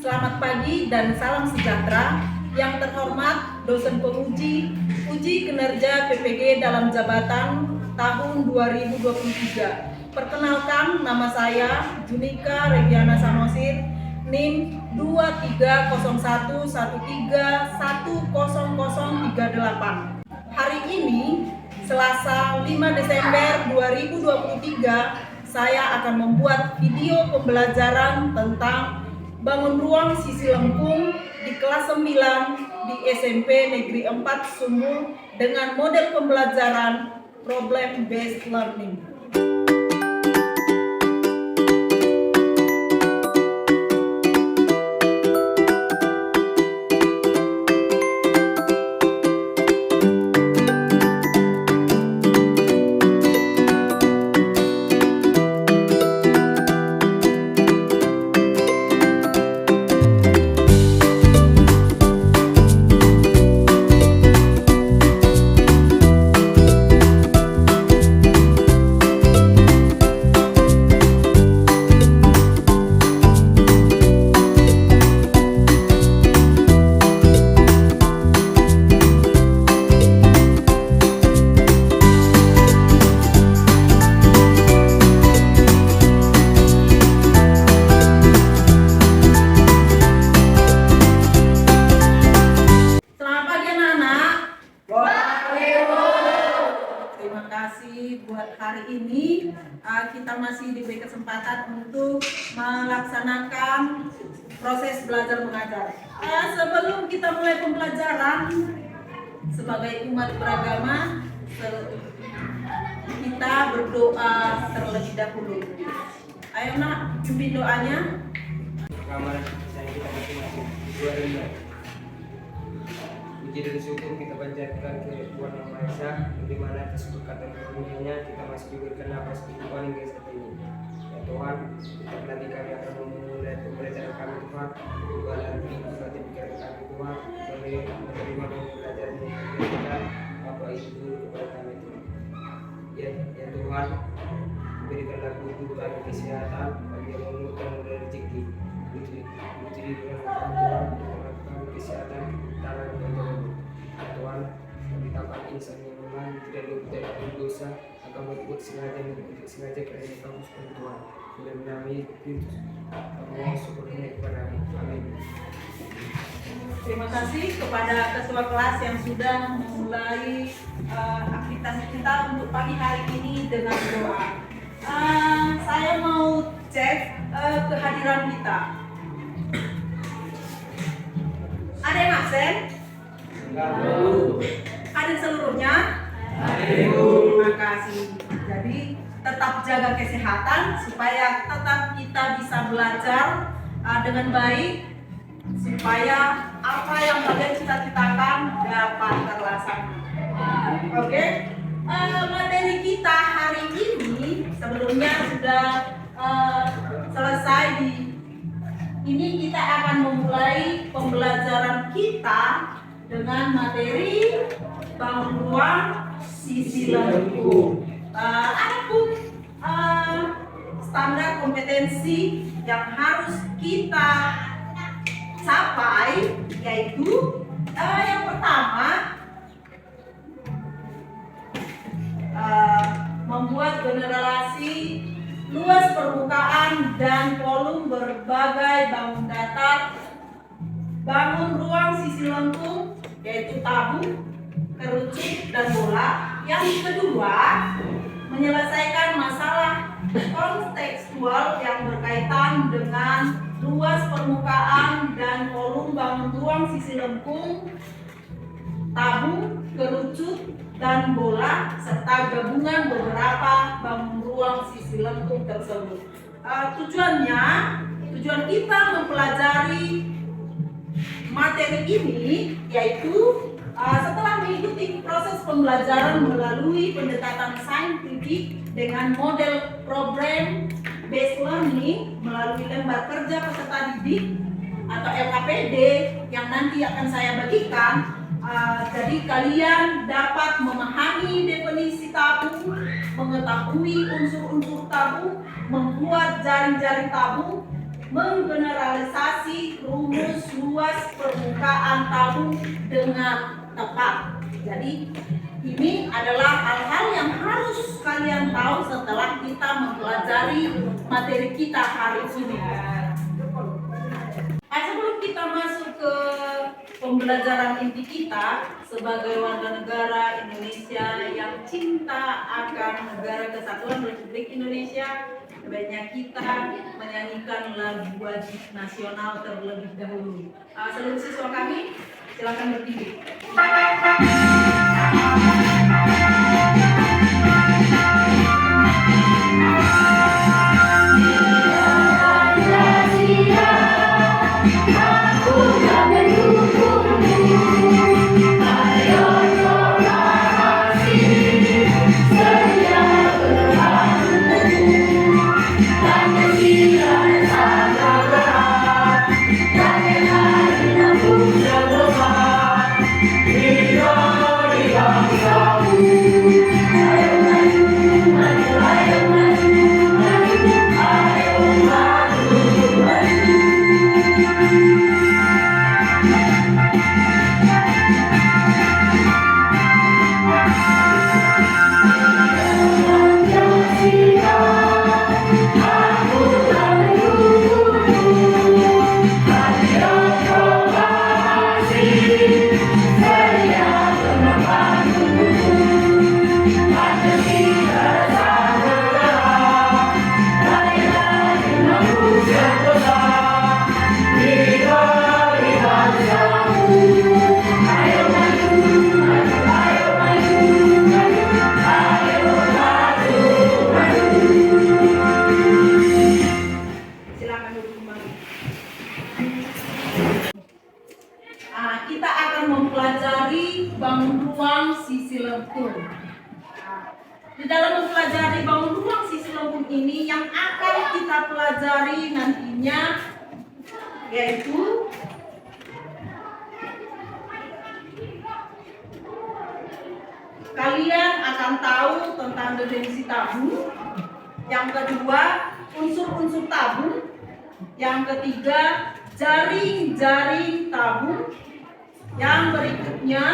Selamat pagi dan salam sejahtera. Yang terhormat dosen penguji uji kinerja PPG dalam jabatan tahun 2023. Perkenalkan, nama saya Junika Regiana Samosir, NIM 230131310038. Hari ini, Selasa 5 Desember 2023, saya akan membuat video pembelajaran tentang bangun ruang sisi lengkung di kelas 9 di SMP Negeri 4 Sumu dengan model pembelajaran Problem Based Learning. Buat hari ini kita masih diberi kesempatan untuk melaksanakan proses belajar mengajar. Sebelum kita mulai pembelajaran sebagai umat beragama, kita berdoa terlebih dahulu. Ayo nak, pimpin doanya. Ramalan saya kita masing-masing dua rindu. Puji dan syukur kita panjatkan ke Tuhan Yang Maha Esa, di mana atas berkat dan karunia-Nya kita masih diberikan nafas kehidupan hingga saat ini. Ya Tuhan, nanti kami akan memulai pembelajaran kami Tuhan, juga nanti berarti pikiran kami Tuhan, kami menerima pembelajaran yang kita Bapak Ibu kepada kami Tuhan. Ya Tuhan, berikanlah guru kami kesehatan, bagi yang memerlukan rezeki. Puji dengan Tuhan, kami kesehatan tangan dan Tuhan, memberitakan insan yang memang tidak berbuat dosa akan berbuat sengaja dan tidak sengaja kerana kamu seperti Tuhan. Dalam nama Yesus, kami syukurnya kepada-Mu. Amin. Terima kasih kepada ketua kelas yang sudah memulai aktivitas kita untuk pagi hari ini dengan doa. Saya mau cek kehadiran kita. Ada yang absen? Ada seluruhnya? Terima kasih. Jadi tetap jaga kesehatan supaya tetap kita bisa belajar dengan baik, supaya apa yang kalian cita-citakan dapat terlaksana. Oke? Materi kita hari ini sebelumnya sudah selesai ini kita akan memulai pembelajaran kita dengan materi bangun ruang sisi lengkung. Adapun standar kompetensi yang harus kita capai yaitu yang pertama membuat generasi luas permukaan dan volume berbagai bangun datar, bangun ruang sisi lengkung yaitu tabung, kerucut, dan bola. Yang kedua, menyelesaikan masalah kontekstual yang berkaitan dengan luas permukaan dan volume bangun ruang sisi lengkung, tabung, kerucut, dan bola serta gabungan beberapa bangun ruang sisi lengkung tersebut. Tujuan kita mempelajari materi ini yaitu setelah mengikuti proses pembelajaran melalui pendekatan saintifik dengan model Problem Based Learning melalui lembar kerja peserta didik atau LKPD yang nanti akan saya bagikan. Jadi kalian dapat memahami definisi tabung, mengetahui unsur-unsur tabung, membuat jaring-jaring tabung, menggeneralisasi rumus luas permukaan tabung dengan tepat. Jadi ini adalah hal-hal yang harus kalian tahu setelah kita mempelajari materi kita hari ini. Sebelum kita masuk ke pembelajaran inti kita sebagai warga negara Indonesia yang cinta akan Negara Kesatuan Republik Indonesia, sebaiknya kita menyanyikan lagu wajib nasional terlebih dahulu. Seluruh siswa kami, silakan berdiri. Kita akan mempelajari bangun ruang sisi lengkung. Di dalam mempelajari bangun ruang sisi lengkung ini yang akan kita pelajari nantinya yaitu kalian akan tahu tentang definisi tabung. Yang kedua, unsur-unsur tabung. Yang ketiga, jaring-jaring tabung. Yang berikutnya,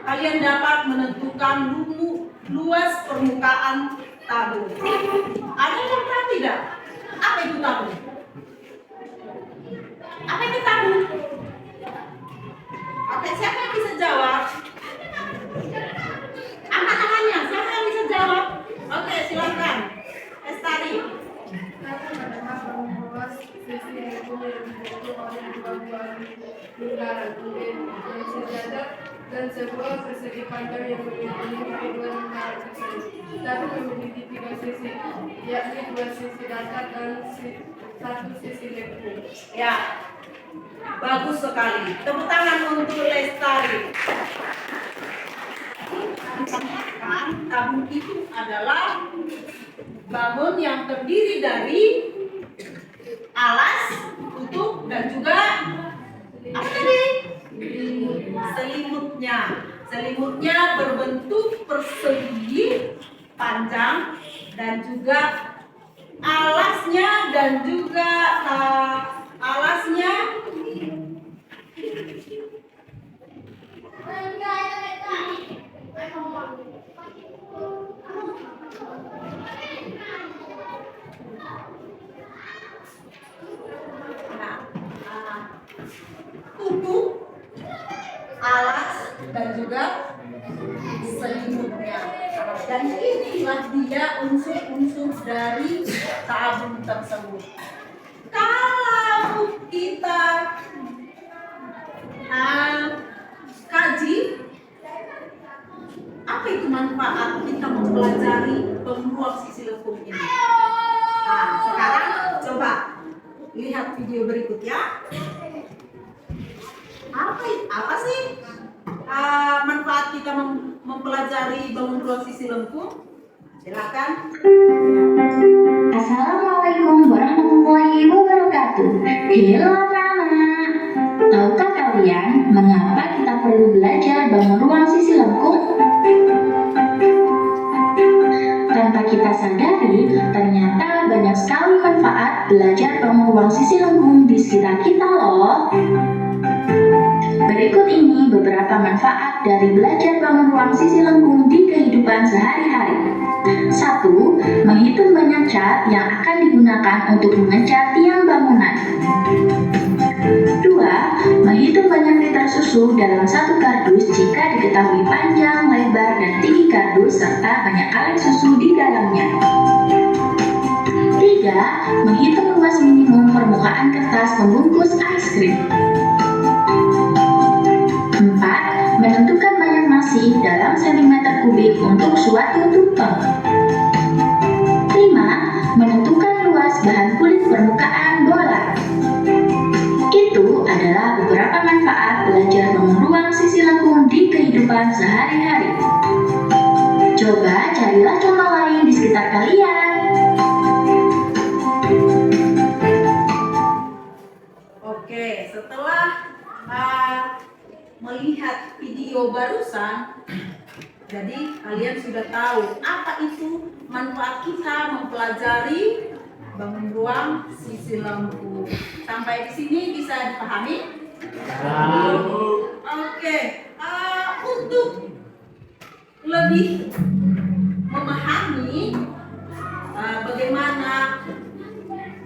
kalian dapat menentukan luas permukaan tabung. Ada yang tahu tidak? Apa itu tabung? Apa itu tabung? Oke, siapa yang bisa jawab? Angkat tangannya, siapa yang bisa jawab? Oke, silakan. Lestari. Tabung adalah bangun luas sisi lengkung yang dibentuk oleh dua buah lingkaran yang sejajar dan sebuah persegi panjang yang mengelilingi kedua lingkaran tersebut. Tabung memiliki tiga sisi, yakni dua sisi datar dan satu sisi lengkung. Ya, bagus sekali. Tepuk tangan untuk Lestari. Tabung itu adalah bangun yang terdiri dari alas, tutup, dan juga apa tadi? Selimutnya. Selimutnya berbentuk persegi panjang dan juga alasnya tutup, alas, dan juga selimutnya. Dan inilah dia unsur-unsur dari tabung tersebut. Kalau kita kaji, apa itu manfaat kita mempelajari pembuang sisi lengkung ini? Nah, sekarang coba lihat video berikut ya. Apa sih manfaat kita mempelajari bangun ruang sisi lengkung? Silakan. Assalamualaikum warahmatullahi wabarakatuh. Halo anak-anak, tahukah kalian mengapa kita perlu belajar bangun ruang sisi lengkung? Tanpa Tanpa kita sadari, ternyata banyak sekali manfaat belajar bangun ruang sisi lengkung di sekitar kita loh. Berikut ini beberapa manfaat dari belajar bangun ruang sisi lengkung di kehidupan sehari-hari. 1. Menghitung banyak cat yang akan digunakan untuk mengecat tiang bangunan. 2. Menghitung banyak liter susu dalam satu kardus jika diketahui panjang, lebar, dan tinggi kardus serta banyak kaleng susu di dalamnya. 3. Menghitung luas minimum permukaan kertas membungkus es krim. 4. Menentukan banyak nasi dalam sentimeter kubik untuk suatu tumpeng. 5. Menentukan luas bahan kulit permukaan bola. Itu adalah beberapa manfaat belajar bangun ruang sisi lengkung di kehidupan sehari-hari. Coba carilah contoh lain di sekitar kalian. Oke, setelah melihat video barusan, jadi kalian sudah tahu apa itu manfaat kita mempelajari bangun ruang sisi lengkung. Sampai di sini bisa dipahami? Oke, untuk lebih memahami bagaimana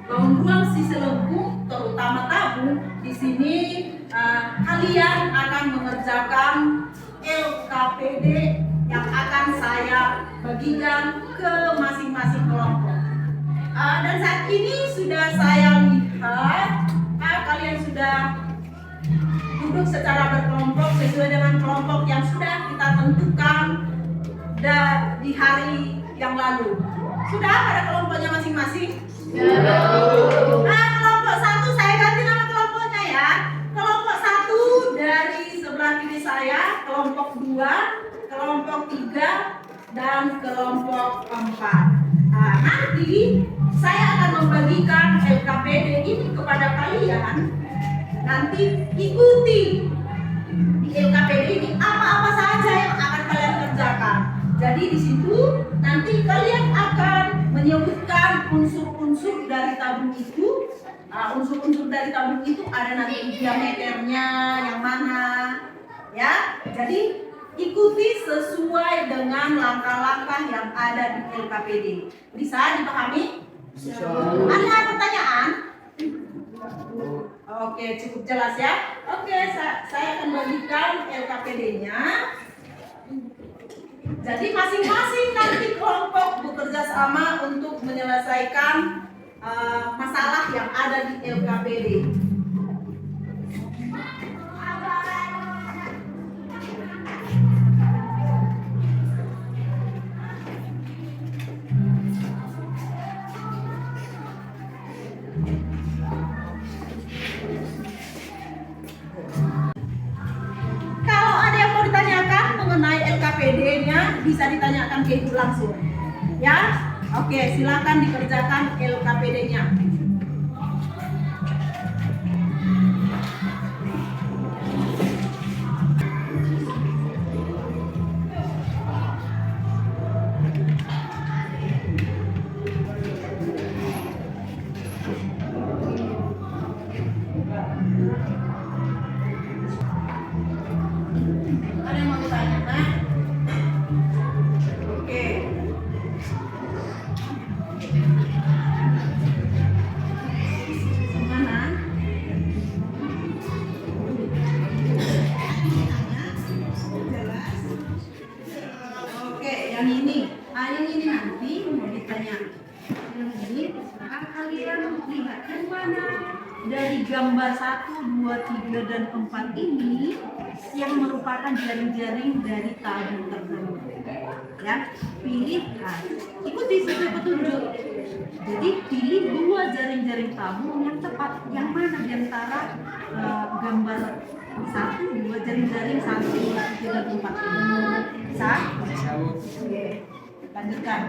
bangun ruang sisi lengkung, terutama tabung, di sini kalian akan mengerjakan LKPD yang akan saya bagikan ke masing-masing kelompok. Dan saat ini sudah saya lihat kalian sudah duduk secara berkelompok sesuai dengan kelompok yang sudah kita tentukan di hari yang lalu. Sudah pada kelompoknya masing-masing? Kelompok 1 saya ganti nama kelompoknya ya. Kelompok 1 dari sebelah kiri saya, kelompok 2, kelompok 3, dan kelompok 4. Nanti saya akan membagikan LKPD ini kepada kalian. Nanti ikuti di LKPD ini apa-apa saja yang akan kalian kerjakan. Jadi di situ nanti kalian akan menyebutkan unsur-unsur dari tabung itu. Unsur-unsur dari tabung itu ada nanti diameternya yang mana, ya. Jadi ikuti sesuai dengan langkah-langkah yang ada di LKPD. Bisa dipahami? Ada pertanyaan? Oke, cukup jelas ya. Oke, saya akan bagikan LKPD-nya. Jadi masing-masing nanti kelompok bekerja sama untuk menyelesaikan masalah yang ada di LKPD. Kalau ada yang mau ditanyakan mengenai LKPD-nya, bisa ditanyakan ke Ibu langsung. Ya? Oke, silakan dikerjakan LKPD-nya. Ada yang mau ditanyakan? Oke. Mana? Jelas? Oke, yang ini. Yang ini nanti mau ditanya. Yang ini kalian lihat yang mana? Dari gambar 1, 2, 3, dan 4 ini yang merupakan jaring-jaring dari tabung tersebut. Ya, pilih, ikuti sesuai petunjuk. Jadi pilih 2 jaring-jaring tabung yang tepat. Yang mana di antara gambar 1, 2 jaring-jaring 1, 2, 3, dan 4 ini? Bisa? Oke, lanjutkan.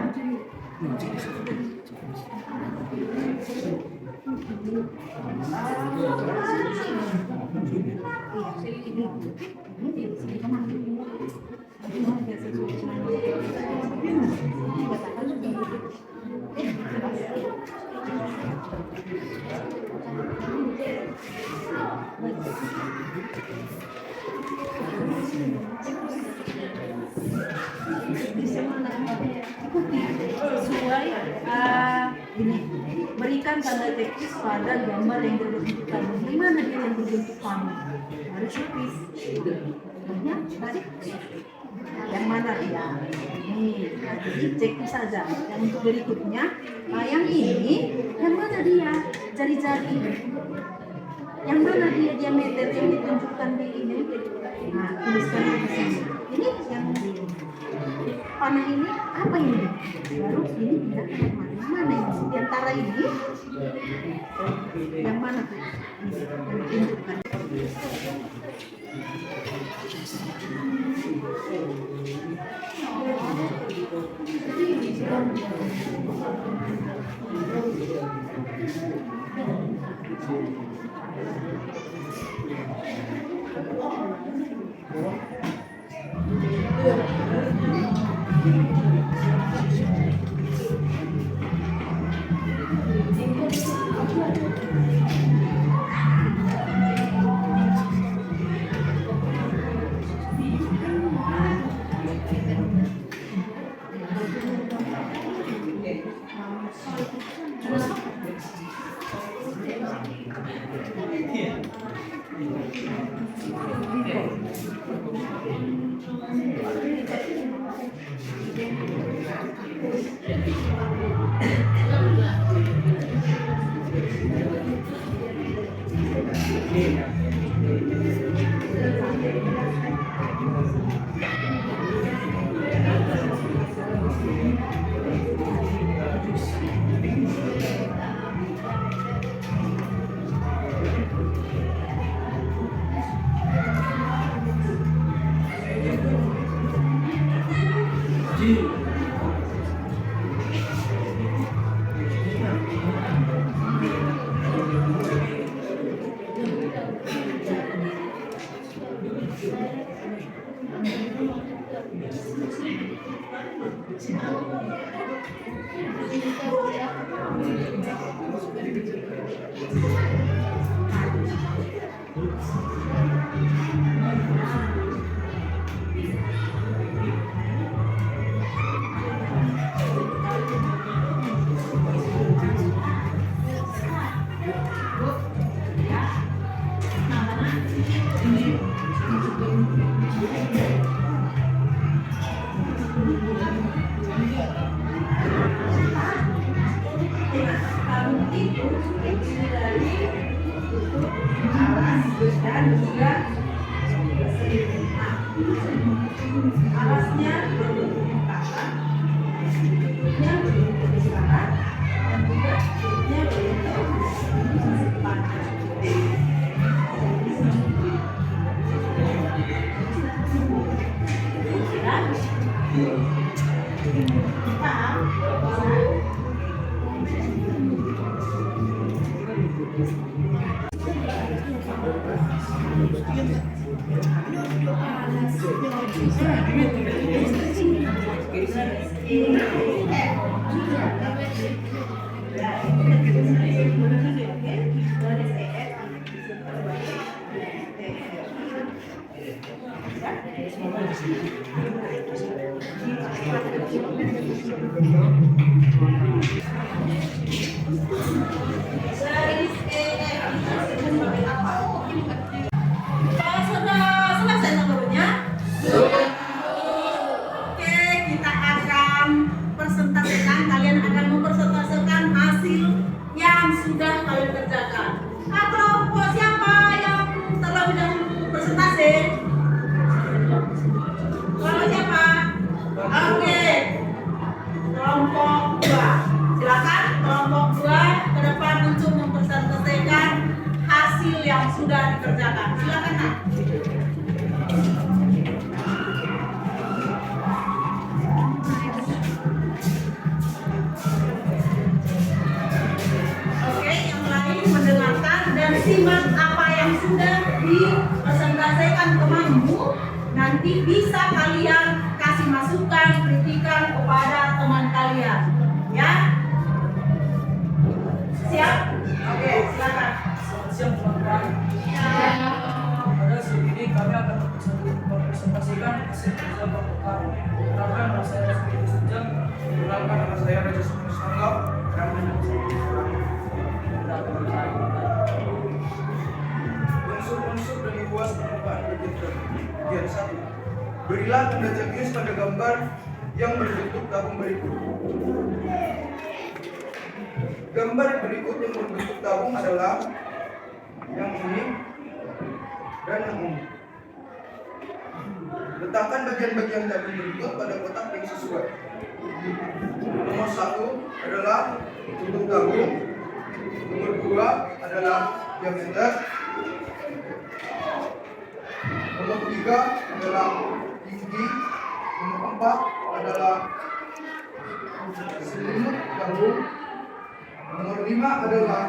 Sesuai ini, berikan tanda teknis pada gambar yang berbentuk kamu. Di mana dia yang berbentuk kamu? Harus lukis. Ya, tadi yang mana dia? Nih, jadi cek saja. Yang untuk berikutnya, nah yang ini, yang mana dia? Jari-jari. Yang mana dia diameter yang ditunjukkan di ini? Nah, tuliskan di sini. Ini yang panah ini apa ini? Baru ini tidak mana ini? Di antara ini yang mana tuh? Yang ditunjukkan. Alasnya berbentuk kata, bentuknya berbentuk kata, dan juga bentuknya berbentuk panah. Sudah selesai nomornya? Oke, kita akan presentasikan, kalian akan mempresentasikan hasil yang sudah kalian kerjakan. Nah, kelompok siapa yang terlebih dahulu presentasi? Kelompok siapa? Oke, kelompok 2. Silakan kelompok 2 ke depan untuk mempresentasikan hasil yang sudah dikerjakan. Silakan, Nak. Oke, yang lain mendengarkan dan simak apa yang yang sudah dipresentasikan temanmu nanti bisa kalian kasih masukan, kritikan kepada teman kalian, ya. Siap? Oke, silakan. Selamat siang teman-teman. Pada saat ini kami akan mempresentasikan hasil kerja Bapak kami. Perkenalkan nama saya Rizky Sujang. Perkenalkan nama saya Raja Sumisangga. Unsur-unsur dan luas permukaan bergerak. Bagian 1. Berilah tanda checklist pada gambar yang berbentuk tabung berikut. Gambar berikut yang berbentuk tabung adalah yang ini dan yang ini. Letakkan bagian-bagian tabung berikut pada kotak yang sesuai. Nomor 1 adalah bentuk tabung. Nomor 2 adalah diameter. Nomor 3 adalah tinggi. Nomor 4 adalah selimut tabung. Nomor 5 adalah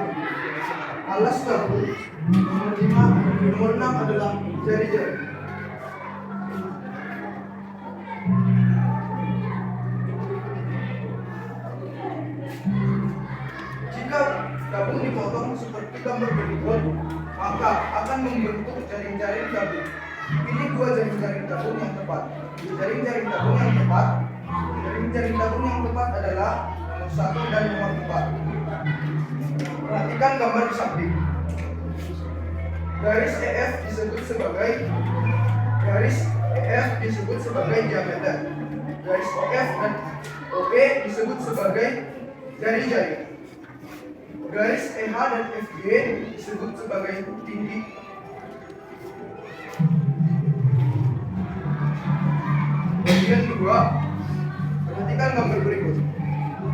alas tabung. Nomor 6 adalah jari-jari. Jika tabung dipotong seperti gambar berikut, maka akan membentuk jaring-jaring tabung. Pilih 2 jaring-jaring tabung yang tepat. Jaring-jaring tabung yang tepat adalah nomor 1 dan nomor 4. Perhatikan gambar di samping. Garis EF disebut sebagai diameter. Garis OF dan OE disebut sebagai jari-jari. Garis EH dan FG disebut sebagai tinggi. Bagian 2. Perhatikan gambar berikut.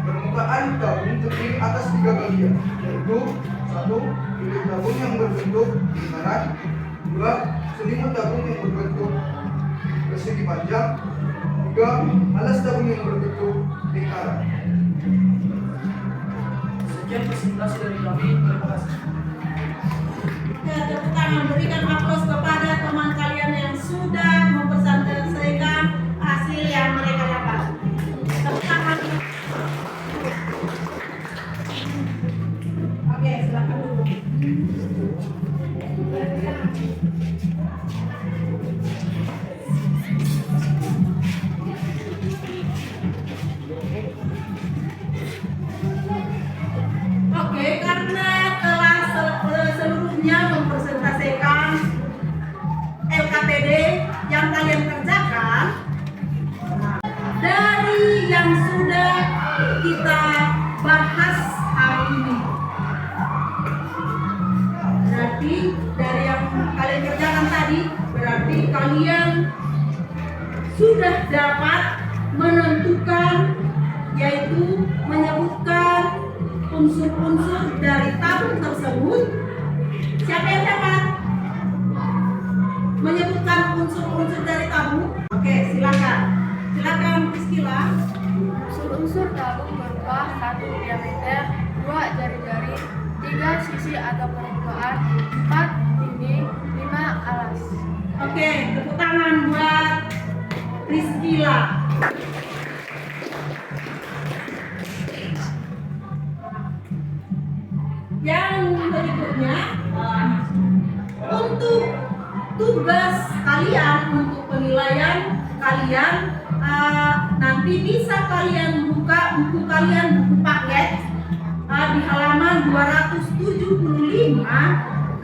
Permukaan tabung terdiri atas 3 bagian, yaitu 1. Bilik tabung yang berbentuk lingkaran. 2. Selimut tabung yang berbentuk persegi panjang. 3. Alas tabung yang berbentuk lingkaran. Sekian presentasi dari kami. Terima kasih. Tepuk tangan, berikan aplaus kepada teman kalian yang sudah mempresentasikan hasil yang mereka dapat. Tepuk tangan. Oke, silakan dulu. Oke, karena telah seluruhnya mempresentasikan LKPD yang kalian kerjakan, dari yang sudah kita bahas hari ini, berarti dari yang kalian kerjakan tadi, berarti kalian sudah dapat menentukan, yaitu menyebutkan unsur-unsur dari tabung tersebut. Siapa yang dapat menyebutkan unsur-unsur dari tabung? Oke, silakan Priscilla. Unsur-unsur tabung berupa 1 diameter, 2 jari-jari, 3 sisi atau permukaan, 4 tinggi, 5 alas. Oke, tepuk tangan buat Priscilla. Yang berikutnya, untuk tugas kalian, untuk penilaian kalian, nanti bisa kalian buka buku kalian, buku paket di halaman 275.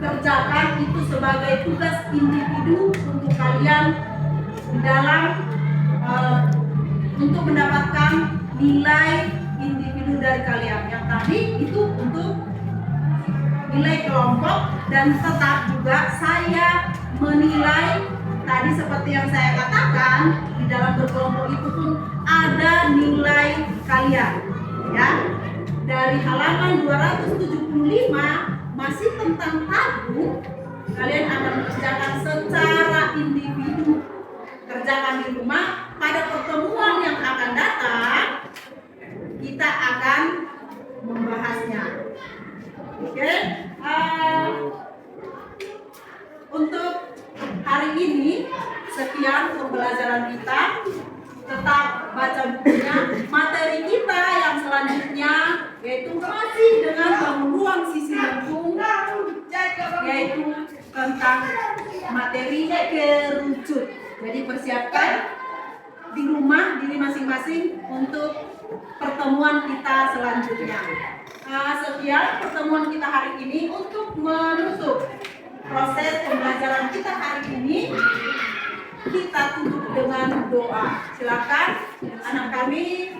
Kerjakan itu sebagai tugas individu untuk kalian di dalam untuk mendapatkan nilai individu dari kalian. Yang tadi itu untuk nilai kelompok, dan tetap juga saya menilai tadi seperti yang saya katakan, di dalam berkelompok itu pun ada nilai kalian, ya. Dari halaman 275 masih tentang tabung, kalian akan mengerjakan secara individu. Kerjakan di rumah. Pada pertemuan yang akan datang kita akan membahasnya. Oke, sekian pembelajaran kita. Tetap baca bukunya. Materi kita yang selanjutnya yaitu masih dengan bangun ruang sisi lengkung, yaitu tentang materi kerucut. Jadi persiapkan di rumah diri masing-masing untuk pertemuan kita selanjutnya. Sekian pertemuan kita hari ini. Untuk menutup proses pembelajaran kita hari ini, kita tutup dengan doa. Silakan anak kami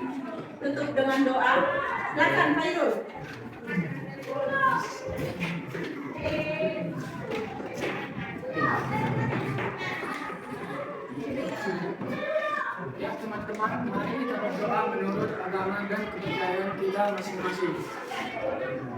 tutup dengan doa. Silakan Khairul. Ya teman-teman, mari kita berdoa menurut agama dan kepercayaan kita masing-masing.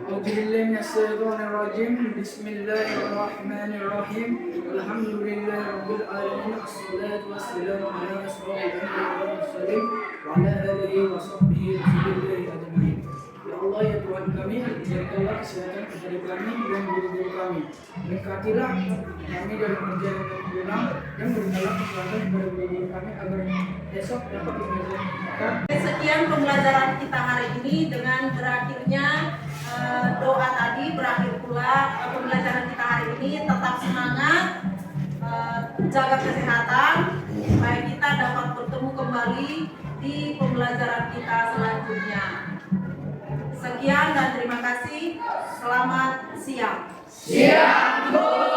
Auzubillahiminasyaitonirrajim. Bismillahirrahmanirrahim. Alhamdulillahirabbil alamin. Wassalatu wassalamu ala asyrofil anbiya'i wal mursalin wa ala alihi wa sahbihi ajmain. Ya Allah, ya Tuhan kami, jagalah kesehatan kepada kami dan guru-guru kami. Berkatilah kami dari perjalanan pulang dan berikanlah kekuatan kepada guru-guru kami agar besok dapat mengajarkan. Sekian pembelajaran kita hari ini. Dengan berakhirnya doa tadi, berakhir pula pembelajaran kita hari ini. Tetap semangat, jaga kesehatan supaya kita dapat bertemu kembali di pembelajaran kita selanjutnya. Sekian dan terima kasih. Selamat siang. Siap, Bu.